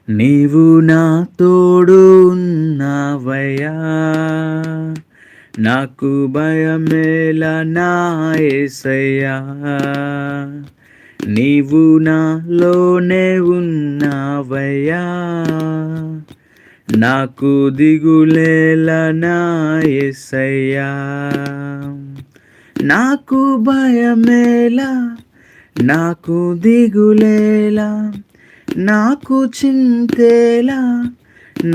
నీవు నా తోడు ఉన్నావయ్యా, నాకు భయమేలా నా యేసయ్యా. నీవు నాలోనే ఉన్నావయ్యా, నాకు దిగులేలా నా యేసయ్యా. నాకు భయమేలా, నాకు దిగులేలా, నాకు చింతేలా,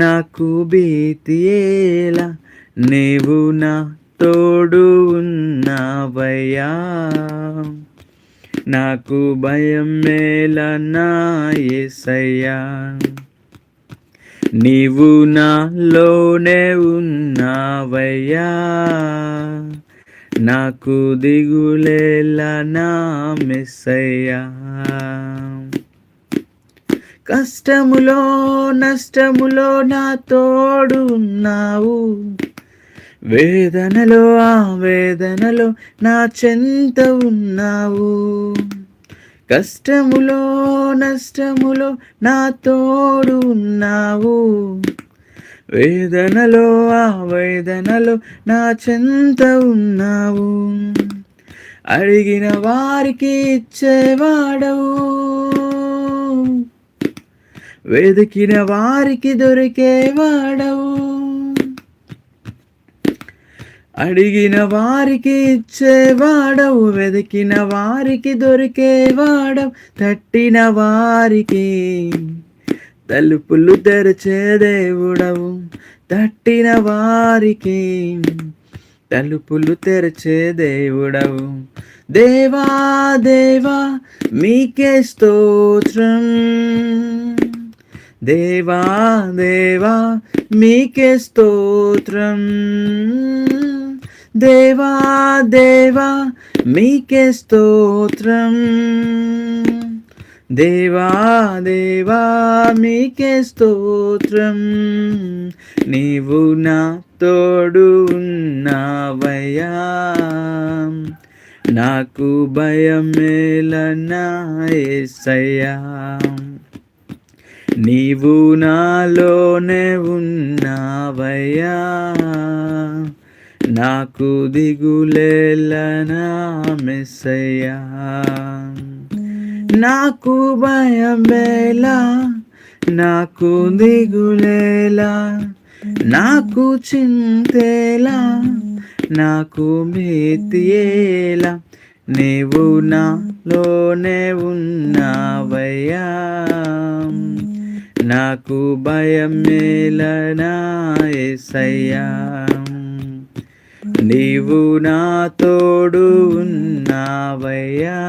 నాకు భీతియేలా, నీవు నా తోడు ఉన్నావయ్యా. నాకు భయమేలా నా యేసయ్యా. నీవు నాలోనే ఉన్నావయ్యా, నాకు దిగులేలా నా మెస్సయ్యా. కష్టములో నష్టములో నా తోడు ఉన్నావు, వేదనలో ఆవేదనలో నా చెంత ఉన్నావు. కష్టములో నష్టములో నా తోడు ఉన్నావు, వేదనలో ఆవేదనలో నా చెంత ఉన్నావు. అడిగిన వారికి ఇచ్చేవాడవు, వెదికిన వారికి దొరికేవాడవు. అడిగిన వారికి ఇచ్చేవాడవు, వెదికిన వారికి దొరికేవాడవు. తట్టిన వారికి తలుపులు తెరిచే దేవుడవు, తట్టిన వారికి తలుపులు తెరిచే దేవుడవు. దేవా దేవా మీకే స్తోత్రం, దేవా దేవా మీకే స్తోత్రం, దేవా దేవా మీకే స్తోత్రం, దేవా దేవా మీకే స్తోత్రం. నీవు నా తోడు ఉన్నావయ్యా, నాకు భయమేలా నా యేసయ్యా. నీవు నాలోనే ఉన్నావయ్యా, నాకు దిగులేలా నా మెస్సయ్యా. నాకు భయమేలా, నాకు దిగులేలా, నాకు చింతేలా, నాకు భీతియేలా, నీవు నాలోనే ఉన్నావయ్యా. నాకు భయమేలా నా యేసయ్యా. నీవు నా తోడు ఉన్నావయ్యా,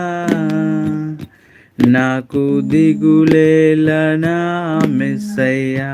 నాకు దిగులేలా నా మెస్సయ్యా.